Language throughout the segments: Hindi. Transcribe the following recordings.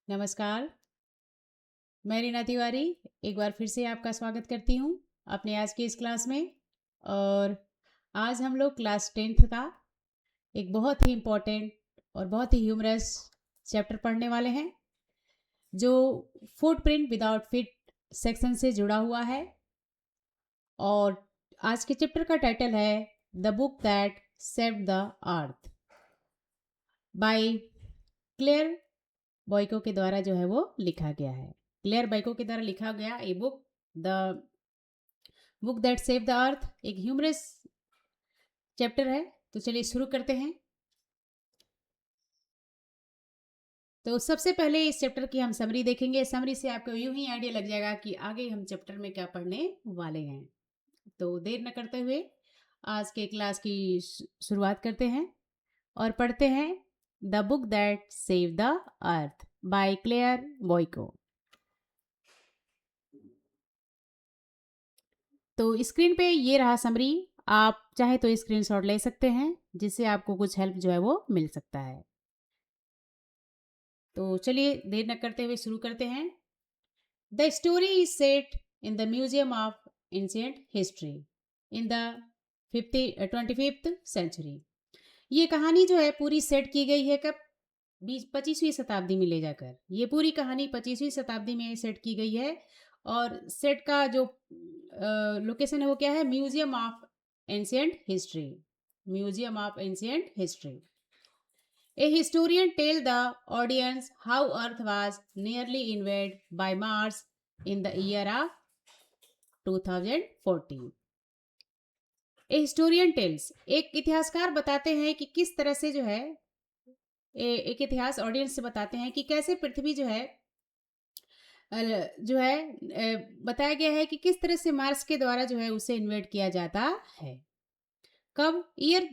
नमस्कार, मैं रीना तिवारी एक बार फिर से आपका स्वागत करती हूँ अपने आज की इस क्लास में। और आज हम लोग क्लास 10th का एक बहुत ही इम्पोर्टेंट और बहुत ही ह्यूमरस चैप्टर पढ़ने वाले हैं, जो फुटप्रिंट विदाउट फिट सेक्शन से जुड़ा हुआ है। और आज के चैप्टर का टाइटल है the book that saved the earth by Claire Boyko के द्वारा जो है वो लिखा गया है। क्लेयर बॉयको के द्वारा लिखा गया ये the book that save the अर्थ एक ह्यूमरस चैप्टर है। तो चलिए शुरू करते हैं। तो सबसे पहले इस चैप्टर की हम समरी देखेंगे। समरी से आपको यूं ही आइडिया लग जाएगा कि आगे हम चैप्टर में क्या पढ़ने वाले हैं। तो देर न करते हुए आज के क्लास की शुरुआत करते हैं और पढ़ते हैं the book that save the earth by Claire Boyko. तो स्क्रीन पे ये रहा समरी। आप चाहे तो स्क्रीनशॉट ले सकते हैं, जिससे आपको कुछ हेल्प जो है वो मिल सकता है। तो चलिए देर न करते हुए शुरू करते हैं। The story is set in the museum of ancient history in the 25th century. ये कहानी जो है पूरी सेट की गई है कब? 25वीं शताब्दी में ले जाकर। ये पूरी कहानी 25वीं शताब्दी में सेट की गई है। और सेट का जो लोकेशन है वो क्या है? Museum of ancient history. Museum of ancient history. A historian tell the audience how Earth was nearly invaded by Mars in the year of 2014. A historian tells एक इतिहासकार बताते हैं कि किस तरह से जो है एक इतिहास ऑडियंस से बताते हैं कि कैसे पृथ्वी जो है जो है बताया गया है कि किस तरह से मार्स के द्वारा जो है उसे इन्वेड किया जाता है। कब? ईयर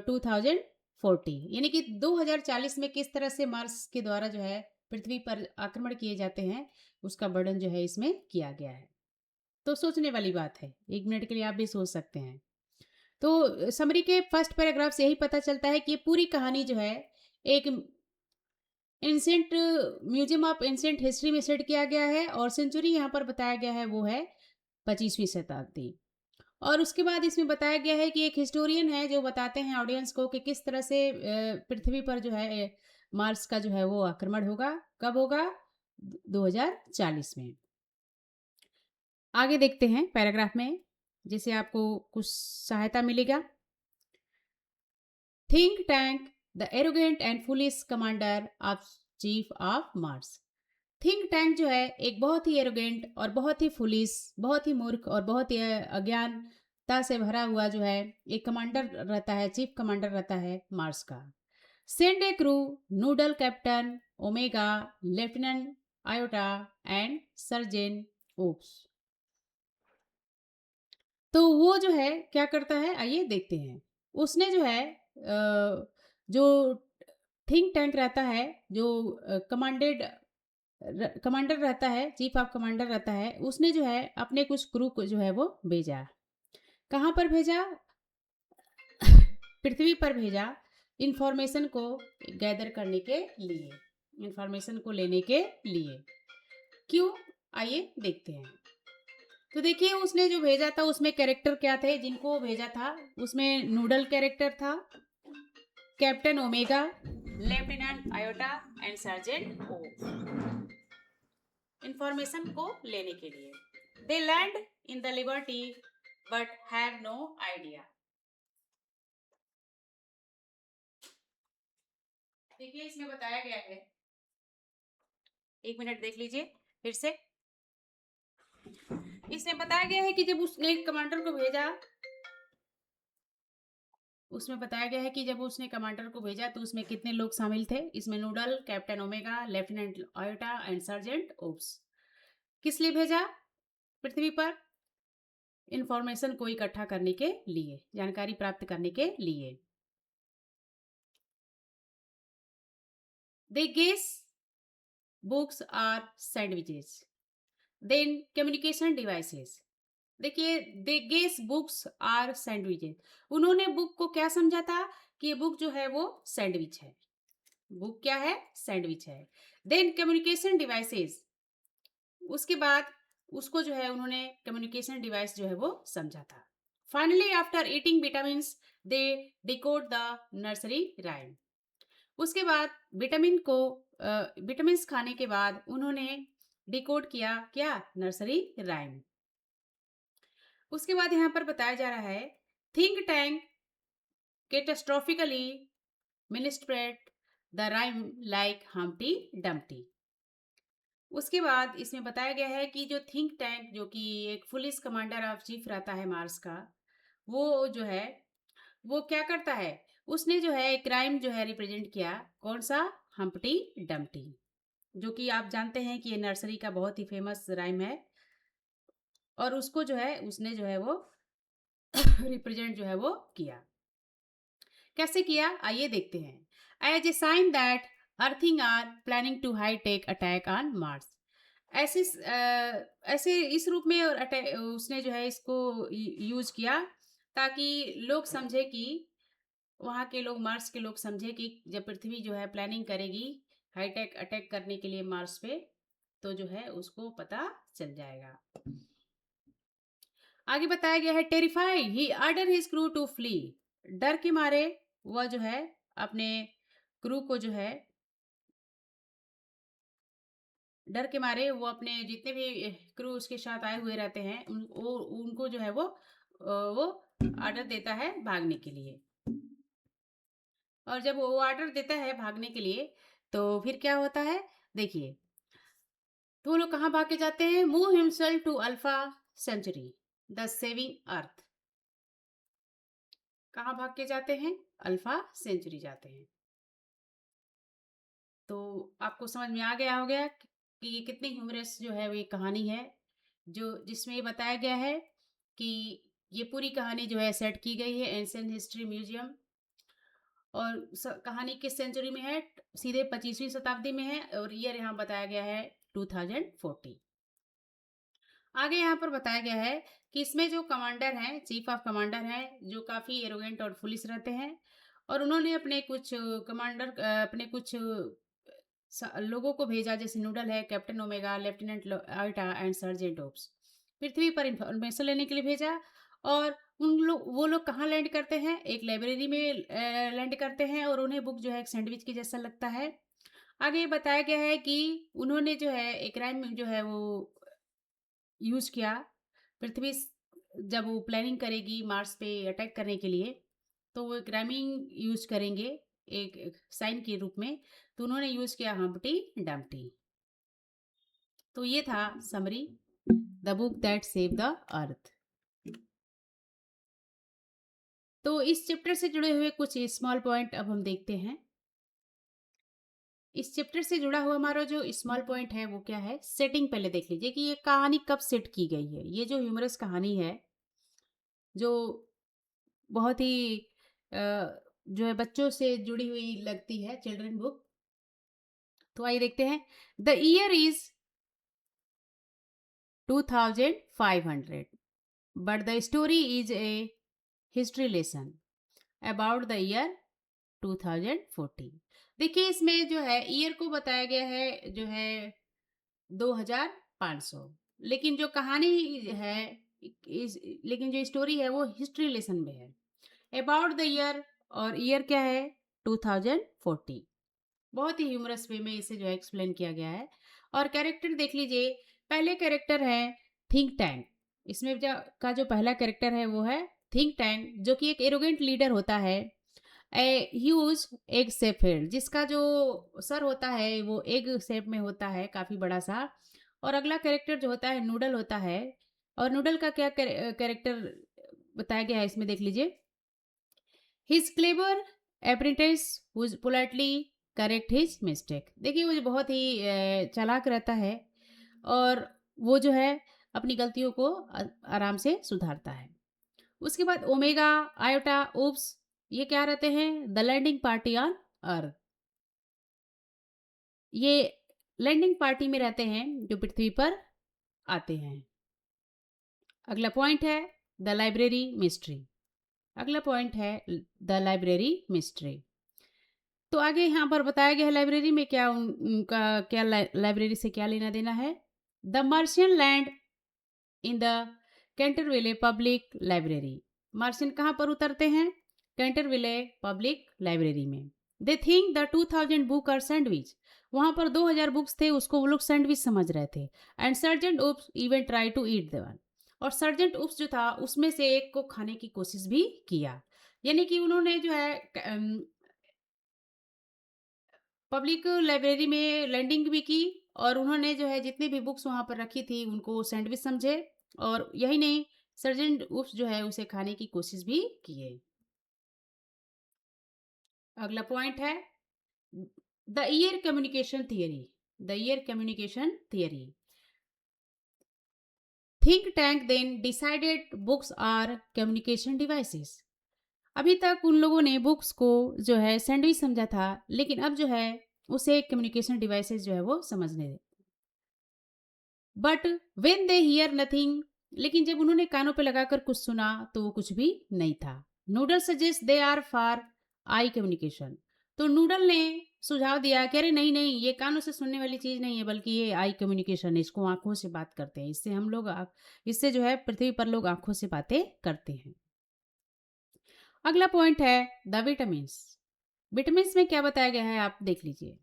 2040, यानी कि 2040 में किस तरह से मार्स के द्वारा जो है पृथ्वी पर आक्रमण किए जाते हैं, उसका वर्णन जो है इसमें किया गया है। तो सोचने वाली बात है, एक मिनट के लिए आप भी सोच सकते हैं। तो समरी के फर्स्ट पैराग्राफ से यही पता चलता है कि ये पूरी कहानी जो है एक ancient museum of ancient history में सेट किया गया है। और सेंचुरी यहाँ पर बताया गया है वो है 25वीं शताब्दी। और उसके बाद इसमें बताया गया है कि एक हिस्टोरियन है जो बताते हैं ऑडियंस को कि किस तरह से पृथ्वी पर जो है मार्स का जो है वो आक्रमण होगा। कब होगा? 2040 में। आगे देखते हैं पैराग्राफ में, जिससे आपको कुछ सहायता मिलेगा। Think tank the arrogant and foolish commander of chief of Mars. Think tank जो है एक बहुत ही एरोगेंट और बहुत ही फुलिश, बहुत ही मूर्ख और बहुत ही अज्ञानता से भरा हुआ जो है एक कमांडर रहता है, चीफ कमांडर रहता है मार्स का। Send a crew Noodle Captain Omega Lieutenant Iota and Sergeant Oops. तो वो जो है क्या करता है, आइए देखते हैं। उसने जो है जो थिंक टैंक रहता है, जो कमांडर रहता है, चीफ ऑफ कमांडर रहता है, उसने जो है अपने कुछ क्रू को जो है वो भेजा। कहाँ पर भेजा? पृथ्वी पर भेजा, इंफॉर्मेशन को गैदर करने के लिए, इंफॉर्मेशन को लेने के लिए। क्यों? आइए देखते हैं। तो देखिए उसने जो भेजा था उसमें कैरेक्टर क्या थे जिनको वो भेजा था? उसमें नूडल कैरेक्टर था, Captain Omega, Lieutenant Iota and Sergeant O, information को लेने के लिए। They land in the liberty but have no idea. देखिए इसमें बताया गया है, एक मिनट देख लीजिए फिर से। इसमें बताया गया है कि जब उसने कमांडर को भेजा, उसमें बताया गया है कि जब उसने कमांडर को भेजा तो उसमें कितने लोग शामिल थे। इसमें Noodle, Captain Omega, Lieutenant Iota and Sergeant Oops. किस लिए भेजा पृथ्वी पर? इंफॉर्मेशन को इकट्ठा करने के लिए, जानकारी प्राप्त करने के लिए। They guess books are sandwiches then communication devices. देखिए they guess books are sandwiches, उन्होंने बुक को क्या समझा था कि ये बुक जो है वो सैंडविच है। बुक क्या है? सैंडविच है। देन कम्युनिकेशन डिवाइसेस, उसके बाद उसको जो है उन्होंने कम्युनिकेशन डिवाइस जो है वो समझा था। Finally after eating vitamin they decode the nursery rhyme. उसके बाद विटामिन को विटामिन खाने के बाद उन्होंने डिकोड किया क्या, नर्सरी राइम। उसके बाद यहाँ पर बताया जा रहा है think tank catastrophically ministrate the rhyme like Humpty Dumpty. उसके बाद इसमें बताया गया है कि जो थिंक टैंक, जो कि एक पुलिस कमांडर ऑफ चीफ रहता है मार्स का, वो जो है वो क्या करता है, उसने जो है एक क्राइम जो है रिप्रेजेंट किया, कौन सा, हम्पटी डम्पटी, जो कि आप जानते हैं कि ये नर्सरी का बहुत ही फेमस राइम है। और उसको जो है उसने जो है वो रिप्रेजेंट जो है वो किया। कैसे किया, आइए देखते हैं। As a sign that earthlings are planning to high tech attack on Mars. ऐसे ऐसे इस रूप में और उसने जो है इसको यूज किया ताकि लोग समझे कि वहाँ के लोग, मार्स के लोग समझे कि जब पृथ्वी जो है प्लानिंग करेगी हाईटेक अटैक करने के लिए मार्स पे, तो जो है उसको पता चल जाएगा। आगे बताया गया है terrified he order his crew to flee. डर के मारे वह जो है अपने क्रू को जो है, डर के मारे वो अपने जितने भी क्रू उसके साथ आए हुए रहते हैं उनको जो है वो ऑर्डर देता है भागने के लिए। और जब वो ऑर्डर देता है भागने के लिए तो फिर क्या होता है, देखिए, तो वो लोग कहाँ भाग के जाते हैं, move himself to Alpha Century the saving earth. कहाँ भाग के जाते हैं, अल्फा सेंचुरी जाते हैं। तो आपको समझ में आ गया हो गया कि ये कितनी ह्यूमरस जो है वो ये कहानी है, जो जिसमें ये बताया गया है कि ये पूरी कहानी जो है सेट की गई है एंशिएंट हिस्ट्री म्यूजियम। और कहानी किस सेंचुरी में है, सीधे 25वीं शताब्दी में है, और ईयर यहाँ बताया गया है 2040। आगे यहाँ पर बताया गया है कि इसमें जो कमांडर हैं, चीफ ऑफ कमांडर हैं, जो काफ़ी एरोगेंट और फुलिस रहते हैं, और उन्होंने अपने कुछ कमांडर अपने कुछ लोगों को भेजा, जैसे नूडल है, Captain Omega, Lieutenant Iota and Sergeant Oops, पृथ्वी पर इंफॉर्मेशन लेने के लिए भेजा। और वो लोग कहाँ लैंड करते हैं, एक लाइब्रेरी में लैंड करते हैं, और उन्हें बुक जो है एक सैंडविच के जैसा लगता है। आगे ये बताया गया है कि उन्होंने जो है एक रैम जो है वो यूज किया, पृथ्वी जब वो प्लानिंग करेगी मार्स पे अटैक करने के लिए, तो वो एक रैमिंग यूज करेंगे एक साइन के रूप में, तो उन्होंने यूज किया हम्पटी डम्पटी। तो ये था summary, the book that save the अर्थ। तो इस चैप्टर से जुड़े हुए कुछ स्मॉल पॉइंट अब हम देखते हैं। इस चैप्टर से जुड़ा हुआ हमारा जो स्मॉल पॉइंट है वो क्या है, सेटिंग पहले देख लीजिए कि ये कहानी कब सेट की गई है। ये जो ह्यूमरस कहानी है, जो बहुत ही जो है बच्चों से जुड़ी हुई लगती है, चिल्ड्रन बुक, तो आइए देखते हैं। The year is 2500, but the story is a history lesson about the year 2040। देखिए, इसमें जो है ईयर को बताया गया है जो है 2500, लेकिन जो कहानी है लेकिन जो स्टोरी है वो हिस्ट्री लेसन में है, अबाउट द ईयर, और ईयर क्या है 2040। बहुत ही ह्यूमरस वे में इसे जो है एक्सप्लेन किया गया है। और कैरेक्टर देख लीजिए, पहले कैरेक्टर है थिंक टैंक। इसमें का जो पहला कैरेक्टर है वो है थिंक टैंक, जो कि एक एरोगेंट लीडर होता है। A huge egg shape head, जिसका जो सर होता है वो एग शेप में होता है, काफ़ी बड़ा सा। और अगला कैरेक्टर जो होता है नूडल होता है। और नूडल का क्या कैरेक्टर बताया गया है इसमें देख लीजिए, his clever apprentice who's politely correct his mistake. देखिए, वो जो बहुत ही चालाक रहता है, और वो जो है अपनी गलतियों को आराम से सुधारता है। उसके बाद ओमेगा, आयोटा, ओप्स, ये क्या रहते हैं, the landing party on Earth. ये लैंडिंग पार्टी में रहते हैं जो पृथ्वी पर आते हैं। अगला पॉइंट है द लाइब्रेरी मिस्ट्री। अगला पॉइंट है द लाइब्रेरी मिस्ट्री। तो आगे यहाँ पर बताया गया है लाइब्रेरी में क्या उनका क्या लाइब्रेरी से क्या लेना देना है। The Martian land in the Canterville public library. Martian कहाँ पर उतरते हैं? कैंटरविले पब्लिक लाइब्रेरी में। They think the 2000 book are sandwich. वहां पर 2000 बुक्स थे, उसको वो लोग सैंडविच समझ रहे थे। And Sergeant Oops even try to eat the one. और सर्जेंट उप्स जो था उसमें से एक को खाने की कोशिश भी किया। यानी कि उन्होंने जो है पब्लिक लाइब्रेरी में लैंडिंग भी की और उन्होंने जो है जितनी भी बुक्स वहाँ पर रखी थी उनको सैंडविच समझे। और यही नहीं, सर्जेंट उप्स जो है उसे खाने की कोशिश भी किए। अगला पॉइंट है the ear communication theory. The ear communication theory. Think Tank then decided books are communication devices. अभी तक उन लोगों ने बुक्स को जो है सैंडविच समझा था, लेकिन अब जो है उसे कम्युनिकेशन डिवाइसेस जो है वो समझने। But when they hear nothing. लेकिन जब उन्होंने कानों पे लगाकर कुछ सुना तो वो कुछ भी नहीं था। Noodle suggest they are for eye communication. तो नूडल ने सुझाव दिया कि अरे नहीं नहीं, ये कानों से सुनने वाली चीज नहीं है, बल्कि ये आई कम्युनिकेशन है, इसको आंखों से बात करते हैं, इससे हम लोग इससे जो है पृथ्वी पर लोग आंखों से बातें करते हैं। अगला पॉइंट है द विटामिन। विटामिन में क्या बताया गया है आप देख लीजिए।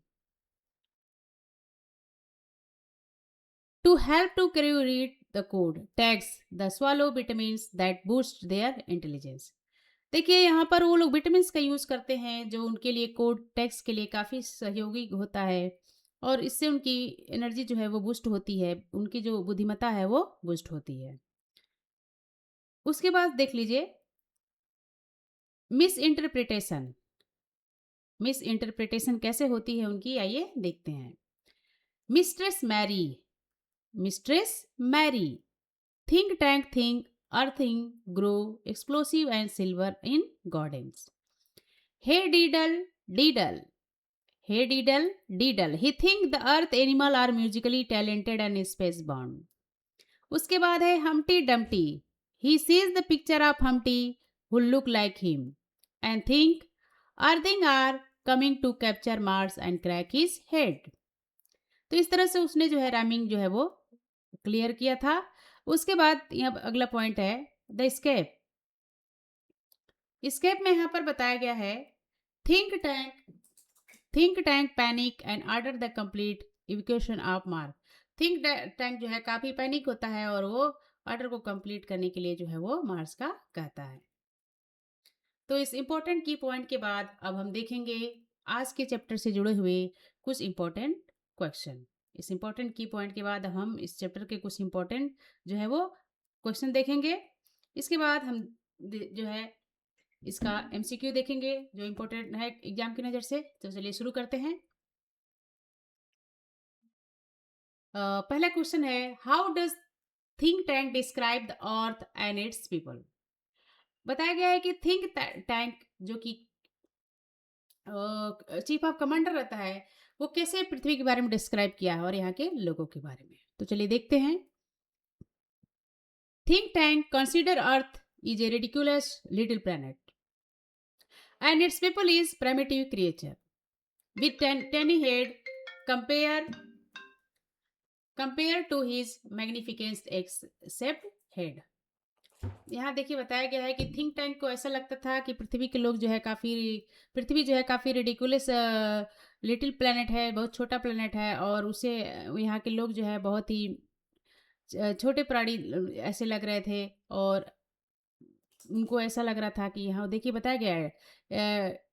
To help to create the code tags the swallow vitamins that boost their intelligence। देखिए यहाँ पर वो लोग विटामिन का यूज करते हैं जो उनके लिए कोड टैक्स के लिए काफी सहयोगी होता है और इससे उनकी एनर्जी जो है वो बूस्ट होती है, उनकी जो बुद्धिमत्ता है वो बूस्ट होती है। उसके बाद देख लीजिए मिस इंटरप्रिटेशन। मिस इंटरप्रिटेशन कैसे होती है उनकी, आइए देखते हैं। Mistress Mary. Mistress Mary think tank think earthing grow explosive and silver in gardens। Hey diddle diddle, hey diddle diddle, he think the earth animal are musically talented and space bound। उसके बाद है Humpty Dumpty। he sees the picture of Humpty who look like him and think earthing are coming to capture Mars and crack his head। तो इस तरह से उसने जो है राइमिंग जो है वो क्लियर किया था। उसके बाद यहाँ अगला पॉइंट है द स्केप। स्केप में यहाँ पर बताया गया है think tank think tank panic and order the complete evacuation of Mars. Think tank जो है काफी पैनिक होता है और वो ऑर्डर को कंप्लीट करने के लिए जो है वो मार्स का कहता है। तो इस इंपॉर्टेंट की पॉइंट के बाद अब हम देखेंगे आज के चैप्टर से जुड़े हुए कुछ इंपॉर्टेंट क्वेश्चन। इस इंपॉर्टेंट की पॉइंट के बाद हम इस चैप्टर के कुछ इंपॉर्टेंट जो है वो क्वेश्चन देखेंगे। इसके बाद हम जो है इसका एमसीक्यू देखेंगे जो इंपॉर्टेंट है एग्जाम की नज़र से। तो चलिए शुरू करते हैं। पहला क्वेश्चन है how does think tank describe the earth and it's people. बताया गया है कि थिंक टैंक जो कि चीफ ऑफ कमांडर रहता है वो कैसे पृथ्वी के बारे में डिस्क्राइब किया है और यहाँ के लोगों के बारे में। तो चलिए देखते हैं। Think tank consider earth is a ridiculous little planet and its people is primitive creature with tiny head compare compared to his magnificent except head। यहाँ देखिए बताया गया है कि थिंक टैंक को ऐसा लगता था कि पृथ्वी के लोग जो है काफ़ी पृथ्वी जो है काफ़ी रिडिकुलस लिटिल प्लेनेट है, बहुत छोटा प्लेनेट है और उसे यहाँ के लोग जो है बहुत ही छोटे प्राणी ऐसे लग रहे थे और उनको ऐसा लग रहा था कि यहाँ देखिए बताया गया है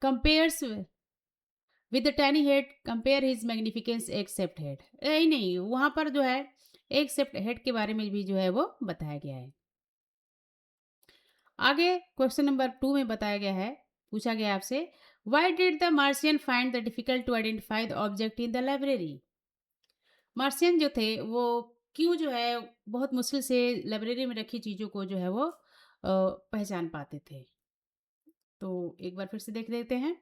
compares with the tiny head compare his magnificence except head. यही नहीं, वहाँ पर जो है एक्सेप्ट हेड के बारे में भी जो है वो बताया गया है। आगे क्वेश्चन नंबर 2 में बताया गया है, पूछा गया आपसे why did the Martian find the difficult to identify the object in the library. Martian जो थे वो क्यों जो है बहुत मुश्किल से लाइब्रेरी में रखी चीज़ों को जो है वो पहचान पाते थे। तो एक बार फिर से देख लेते हैं।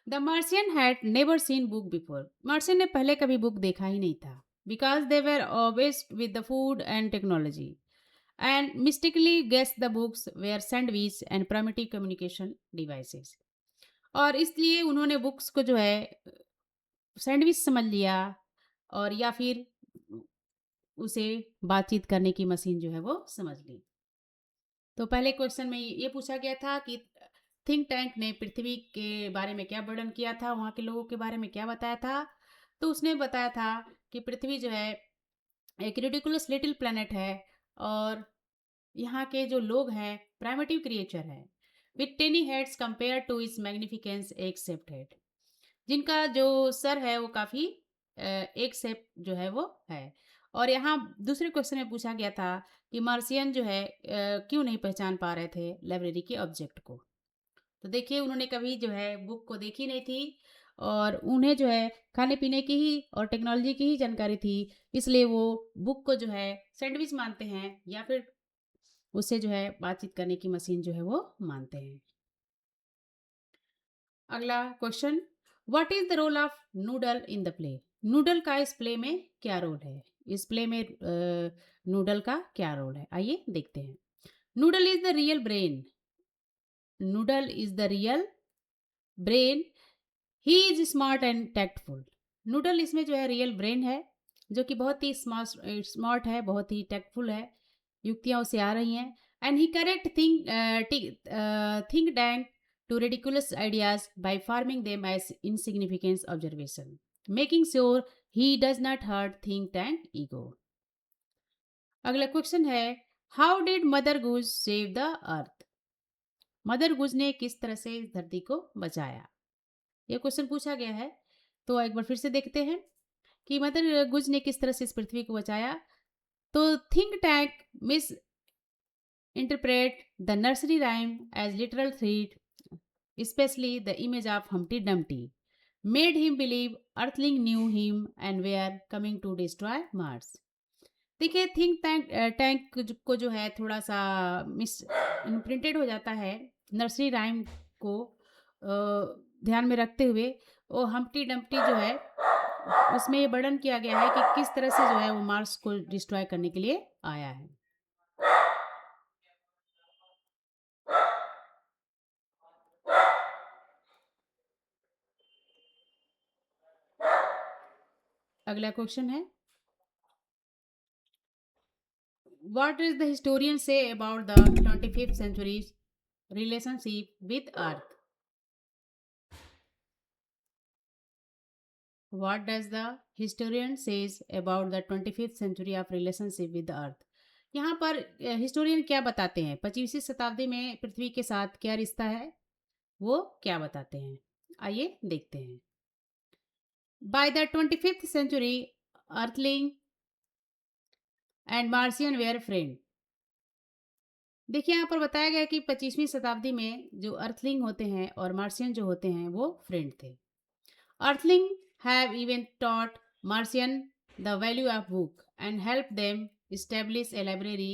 The Martian had never seen book before. Martian ने पहले कभी बुक देखा ही नहीं था। Because they were obsessed with the food and technology and mistakenly guess the books were sandwich and primitive communication devices. और इसलिए उन्होंने बुक्स को जो है सैंडविच समझ लिया और या फिर उसे बातचीत करने की मशीन जो है वो समझ ली। तो पहले क्वेश्चन में ये पूछा गया था कि थिंक टैंक ने पृथ्वी के बारे में क्या वर्णन किया था, वहाँ के लोगों के बारे में क्या बताया था। तो उसने बताया था कि पृथ्वी जो है एक रिडिकुलस लिटिल प्लेनेट है और यहाँ के जो लोग हैं प्राइमेटिव क्रिएचर है with tiny heads compare to its magnificence except head, जिनका जो सर है वो काफ़ी एक सेप जो है वो है। और यहाँ दूसरे क्वेश्चन में पूछा गया था कि मार्सियन जो है क्यों नहीं पहचान पा रहे थे लाइब्रेरी के ऑब्जेक्ट को। तो देखिए उन्होंने कभी जो है बुक को देखी नहीं थी और उन्हें जो है खाने पीने की ही और टेक्नोलॉजी की ही जानकारी थी, इसलिए वो बुक को जो है सैंडविच मानते हैं या फिर उससे जो है बातचीत करने की मशीन जो है वो मानते हैं। अगला question, what is the role of Noodle in the play. Noodle का इस प्ले में क्या रोल है, इस प्ले में नूडल का क्या रोल है, आइए देखते हैं। Noodle is the real brain, noodle is the real brain, he is smart and tactful. Noodle इसमें जो है रियल ब्रेन है जो कि बहुत ही स्मार्ट है, बहुत ही टैक्टफुल है, युक्तियाँ उसे आ रही हैं। And he correct Think Tank to ridiculous ideas by framing them as insignificance observation, making sure he does not hurt Think Tank ego. अगला क्वेश्चन है, how did Mother Goose save the Earth. Mother Goose ने किस तरह से इस धरती को बचाया, ये क्वेश्चन पूछा गया है। तो एक बार फिर से देखते हैं कि मदर गुज ने किस तरह से इस पृथ्वी को बचाया। तो think tank misinterpret the nursery rhyme as literal threat, specially the image of Humpty Dumpty, made him believe earthling knew him and we are coming to destroy Mars. देखिए थिंक टैंक को जो है थोड़ा सा मिस इम्प्रिंटेड हो जाता है नर्सरी राइम को ध्यान में रखते हुए। वो हम्टी डम्टी जो है उसमें ये वर्णन किया गया है कि किस तरह से जो है वो मार्स को डिस्ट्रॉय करने के लिए आया है। अगला क्वेश्चन है, what is the historian say about the 25th century relationship with Earth. What does the historian says about the 25th century of relationship with Earth. यहाँ पर हिस्टोरियन क्या बताते हैं, 25वीं शताब्दी में पृथ्वी के साथ क्या रिश्ता है, वो क्या बताते हैं, आइए देखते हैं। By the 25th century earthling and Martian were friend. देखिए यहाँ पर बताया गया कि 25वीं शताब्दी में जो अर्थलिंग होते हैं और मार्सियन जो होते हैं वो फ्रेंड थे। Earthling have even taught Martian the value of book and help them establish a library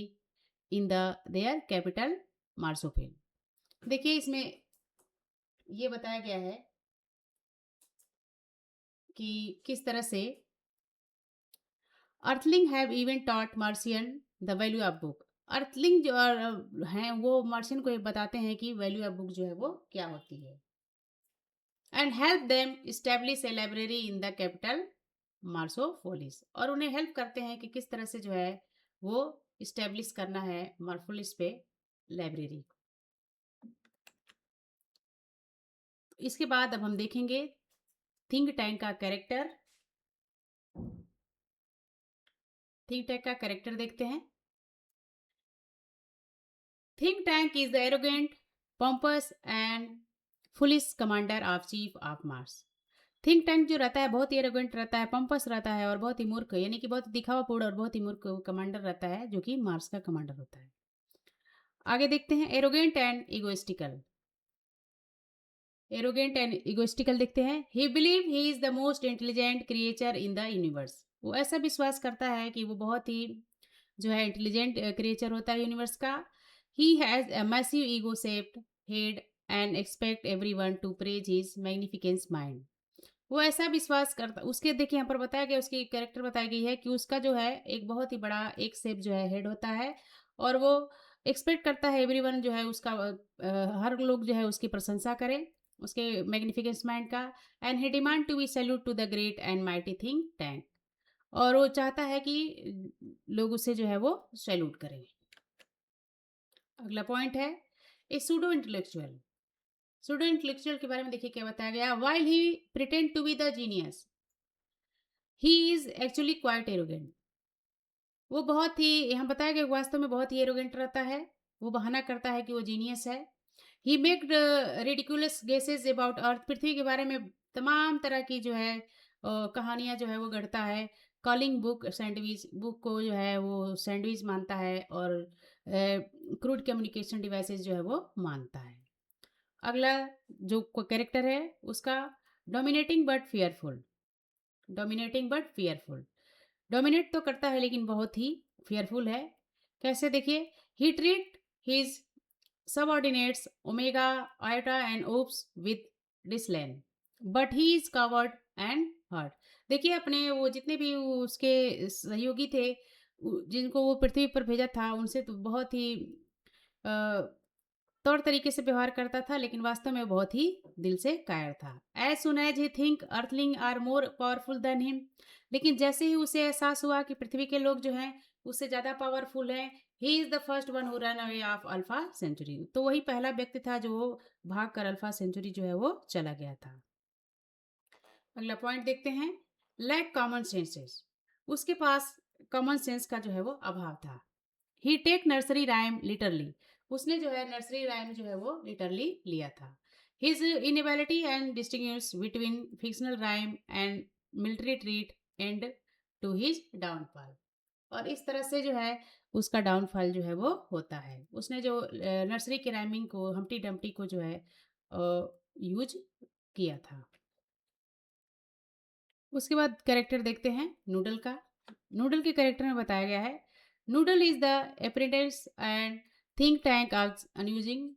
in the their capital Marsopolis. देखिए इसमें ये बताया गया है कि किस तरह से earthling have even taught Martian the value of book. Earthling जो हैं वो मार्शियन को ये बताते हैं कि वैल्यू ऑफ बुक जो है वो क्या होती है। And help them establish a library in the capital Marsopolis, और उन्हें हेल्प करते हैं कि किस तरह से जो है वो इस्टेब्लिश करना है मार्फोलिस पे लाइब्रेरी। इसके बाद अब हम देखेंगे थिंक टैंक का कैरेक्टर। थिंक टैंक का कैरेक्टर देखते हैं। Think tank is the arrogant pompous and foolish commander of chief of Mars. Think tank जो रहता है बहुत ही एरोगेंट रहता है, पंपस रहता है और बहुत ही मूर्ख, यानी कि बहुत दिखावापूर्ण और बहुत ही मूर्ख कमांडर रहता है जो कि मार्स का कमांडर होता है। आगे देखते हैं एरोगेंट एंड इगोइस्टिकल। एरोगेंट एंड इगोइस्टिकल देखते हैं। ही believe he is the most intelligent creature in the universe. वो ऐसा विश्वास करता है कि वो बहुत ही जो है इंटेलिजेंट क्रिएचर होता है यूनिवर्स का। He has a massive ego shaped head and expect everyone to praise his magnificence mind. वो ऐसा विश्वास करता, उसके देखिए यहाँ पर बताया गया, उसकी कैरेक्टर बताई गई है कि उसका जो है एक बहुत ही बड़ा एक शेप जो है हेड होता है और वो एक्सपेक्ट करता है एवरीवन जो है उसका हर लोग जो है उसकी प्रशंसा करें उसके मैग्निफिकेंस माइंड का। And he demand to be salute to the great and mighty Think Tank. और वो चाहता है कि लोग उसे जो है वो सैल्यूट करें। अगला पॉइंट है a pseudo intellectual. Pseudo intellectual के बारे में देखिए क्या बताया गया। While he pretend to be the genius, he is actually quite arrogant. वो बहुत ही, यहाँ बताया गया, वास्तव में बहुत ही एरोगेंट रहता है। वो बहाना करता है कि वो जीनियस है। ही मेक्ड रिडिकुलस गेसेस अबाउट अर्थ। पृथ्वी के बारे में तमाम तरह की जो है कहानियां जो है वो गढ़ता है। कॉलिंग बुक सैंडविच, बुक को जो है वो सैंडविच मानता है, और क्रूड कम्युनिकेशन डिवाइसेस जो है वो मानता है। अगला जो कैरेक्टर है उसका, dominating but fearful. Dominating but fearful, dominate तो करता है लेकिन बहुत ही फियरफुल है। कैसे देखिए, he treat his subordinates Omega, Iota and Oops with disdain, but he is coward and hurt. देखिए अपने वो जितने भी उसके सहयोगी थे, जिनको वो पृथ्वी पर भेजा था, उनसे तो बहुत ही तौर तरीके से व्यवहार करता था, लेकिन वास्तव में बहुत ही दिल से कायर था। As soon as he think earthling are more powerful than him. लेकिन जैसे ही उसे एहसास हुआ कि पृथ्वी के लोग जो हैं उससे ज़्यादा पावरफुल हैं, he is the first one who run away of Alpha Century. तो वही पहला व्यक्ति था जो भाग कर अल्फा सेंचुरी जो है वो चला गया था। अगला पॉइंट देखते हैं, लैक कॉमन सेंसेस। उसके पास कॉमन सेंस का जो है वो अभाव था। ही टेक नर्सरी राइम लिटरली। उसने जो है नर्सरी राइम जो है वो लिटरली लिया था। His inability and distinguish between fictional rhyme and military threat and to his downfall. और इस तरह से जो है उसका डाउनफॉल जो है वो होता है। उसने जो नर्सरी के राइमिंग को, हम्टी डम्टी को जो है यूज किया था। उसके बाद कैरेक्टर देखते हैं नूडल का। नूडल के कैरेक्टर में बताया गया है, Noodle is the apprentice and think tank unassuming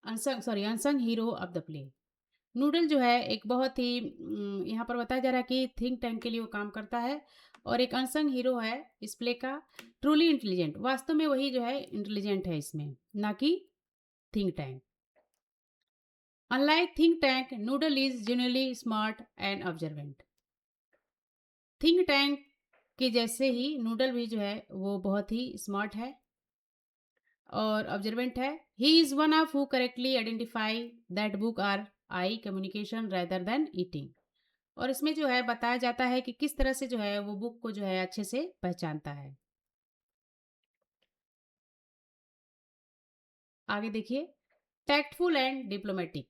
unsung hero of the play. Noodle जो है एक बहुत ही यहाँ पर बताया जा रहा है कि थिंक टैंक के लिए वो काम करता है, और एक अनसंग हीरो है इस प्ले का। ट्रूली इंटेलिजेंट, वास्तव में वही जो है इंटेलिजेंट है इसमें, ना कि think tank. Unlike think tank, noodle is genuinely smart and observant. Think tank के जैसे ही नूडल भी जो है वो बहुत ही स्मार्ट है और ऑब्जर्वेंट है। He is one of who correctly identify that book are I communication rather than eating. और इसमें जो है बताया जाता है कि किस तरह से जो है वो बुक को जो है अच्छे से पहचानता है। आगे देखिए, टैक्टफुल एंड डिप्लोमेटिक।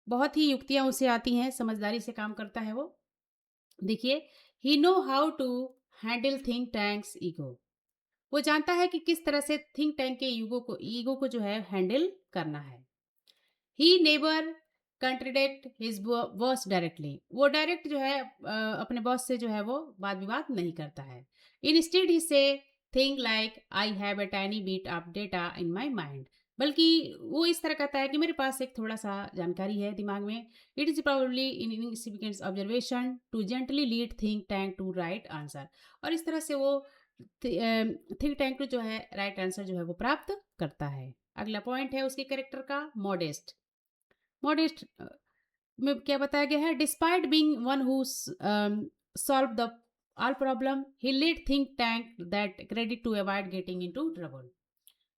बहुत ही युक्तियां उसे आती हैं, समझदारी से काम करता है वो। देखिए, he know how to handle think tank's ego. वो जानता है कि किस तरह से थिंक टैंक के ईगो को जो है हैंडल करना है। He never contradict his boss directly. वो डायरेक्ट जो है अपने बॉस से जो है वो वाद विवाद नहीं करता है। इंस्टेड ही से think like I have a tiny bit of data in my mind. बल्कि वो इस तरह कहता है कि मेरे पास एक थोड़ा सा जानकारी है दिमाग में। It is probably in insignificant observation to gently lead Think Tank to right answer. और इस तरह से वो थिंक टैंक जो है राइट आंसर जो है वो प्राप्त करता है। अगला पॉइंट है उसके कैरेक्टर का, मॉडेस्ट। मॉडेस्ट में क्या बताया गया है, despite being one who solve the all problem, he lead Think Tank that credit to avoid getting into trouble.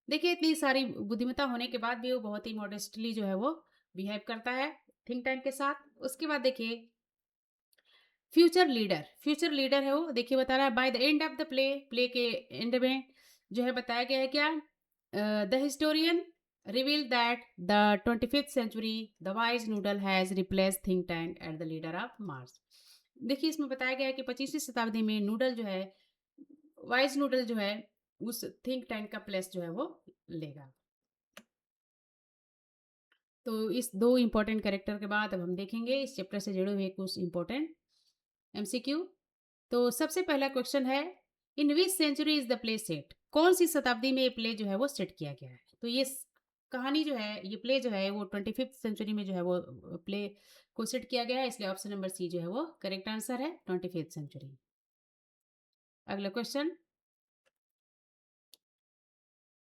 देखिए इतनी सारी बुद्धिमत्ता होने के बाद भी वो बहुत ही मॉडेस्टली जो है वो बिहेव करता है थिंक टैंक के साथ। उसके बाद देखिए, फ्यूचर लीडर। फ्यूचर लीडर है वो, देखिए बता रहा है, by the end of the play, play के एंड में जो है बताया गया है क्या, the historian reveal that the 25th century the wise Noodle has replace Think Tank at the leader of Mars. देखिए इसमें बताया गया है कि 25वीं शताब्दी में नूडल जो है, वाइज नूडल जो है उस थिंक टैंक का प्लेस जो है वो लेगा। तो इस दो इंपॉर्टेंट कैरेक्टर के बाद अब हम देखेंगे इस चैप्टर से जुड़े हुए कुछ इंपॉर्टेंट एमसीक्यू। तो सबसे पहला क्वेश्चन है, in which century is the play set. कौन सी शताब्दी में ये प्ले जो है वो सेट किया गया है। तो ये कहानी जो है, ये प्ले जो है वो 25th सेंचुरी में जो है वो प्ले को सेट किया गया है, इसलिए ऑप्शन नंबर सी जो है वो करेक्ट आंसर है, 25th सेंचुरी। अगला question,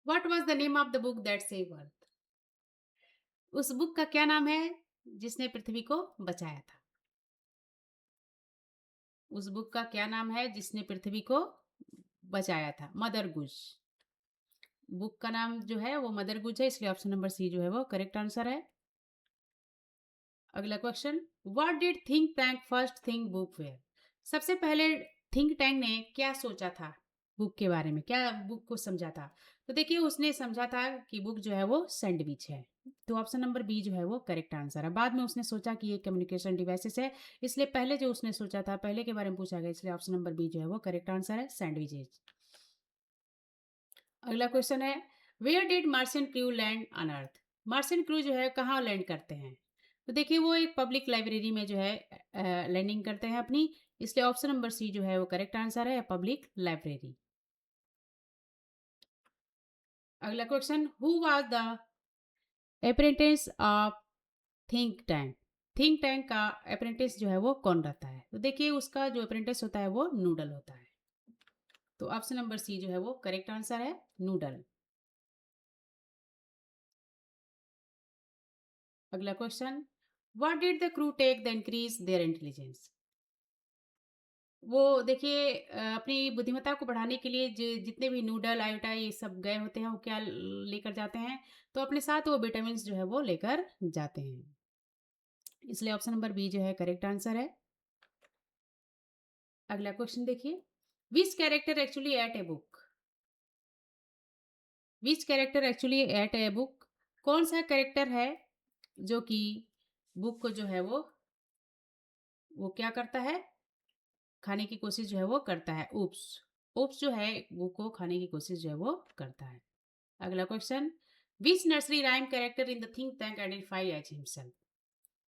what was the name of the book that save अर्थ। उस बुक का क्या नाम है जिसने पृथ्वी को बचाया था? उस बुक का क्या नाम है जिसने पृथ्वी को बचाया था? मदर गुज। बुक का नाम जो है वो मदर गुज है, इसलिए ऑप्शन नंबर सी जो है वो करेक्ट आंसर है। अगला question, what did Think Tank first think book were? सबसे पहले थिंक टैंक ने क्या सोचा था बुक के बारे में, क्या बुक को समझा था? तो देखिए उसने समझा था कि बुक जो है वो सैंडविच है। तो ऑप्शन नंबर बी जो है वो करेक्ट आंसर है। बाद में उसने सोचा कि ये कम्युनिकेशन डिवाइसेस है, इसलिए पहले जो उसने सोचा था पहले के बारे में पूछा गया, इसलिए ऑप्शन नंबर बी जो है वो करेक्ट आंसर है, सैंडविचेज। अगला क्वेश्चन है, where did Martian crew land on Earth? Martian crew जो है कहाँ लैंड करते हैं? तो देखिए वो एक पब्लिक लाइब्रेरी में जो है लैंडिंग करते हैं अपनी, इसलिए ऑप्शन नंबर सी जो है वो करेक्ट आंसर है, पब्लिक लाइब्रेरी। अगला question, who was the apprentice of think tank? Think tank का अप्रेंटिस जो है वो कौन रहता है? तो देखिए उसका जो अप्रेंटिस होता है वो नूडल होता है। तो ऑप्शन नंबर सी जो है वो करेक्ट आंसर है, नूडल। अगला question, what did the crew take the increase their intelligence? वो देखिए अपनी बुद्धिमत्ता को बढ़ाने के लिए जितने भी नूडल आयोटा ये सब गए होते हैं वो क्या लेकर जाते हैं? तो अपने साथ वो विटामिन जो है वो लेकर जाते हैं, इसलिए ऑप्शन नंबर बी जो है करेक्ट आंसर है। अगला क्वेश्चन देखिए, विच character actually eight a book? Which character actually eight a book? कौन सा कैरेक्टर है जो कि बुक को जो है वो क्या करता है, खाने की कोशिश जो है वो करता है? उप्स। उप्स जो है बुक को खाने की कोशिश जो है वो करता है। अगला question, which nursery rhyme character in the Think Tank identify as himself?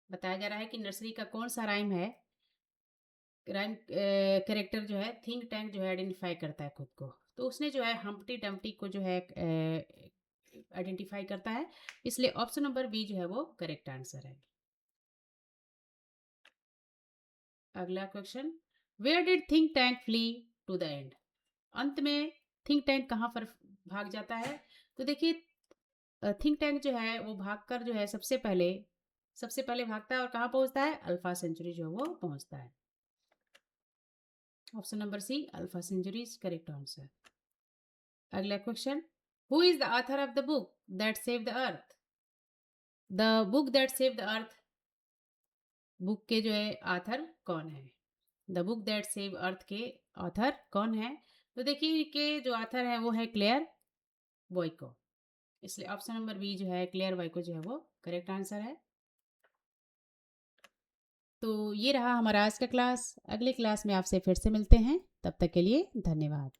बताया जा रहा है कि नर्सरी का कौन सा राइम है, राइम कैरेक्टर जो है थिंक टैंक जो है आइडेंटिफाई करता है खुद को? तो उसने जो है हम्प्टी डम्प्टी को जो है आइडेंटिफाई करता है, इसलिए ऑप्शन नंबर बी जो है वो करेक्ट आंसर है। अगला question, where did Think Tank flee to the end? अंत में थिंक टैंक कहाँ पर भाग जाता है? तो देखिए थिंक टैंक जो है वो भागकर जो है सबसे पहले भागता है और कहाँ पहुंचता है? अल्फा सेंचुरी जो है वो पहुंचता है। Option number C Alpha Century is correct answer. अगला question, who is the author of the book that save the earth? The book that save the earth, book के जो है ऑथर कौन है? The book that save earth के ऑथर कौन है? तो देखिए कि जो ऑथर है वो है क्लेयर बॉयको, इसलिए ऑप्शन नंबर बी जो है क्लेयर बॉयको जो है वो करेक्ट आंसर है। तो ये रहा हमारा आज का क्लास। अगले क्लास में आपसे फिर से मिलते हैं, तब तक के लिए धन्यवाद।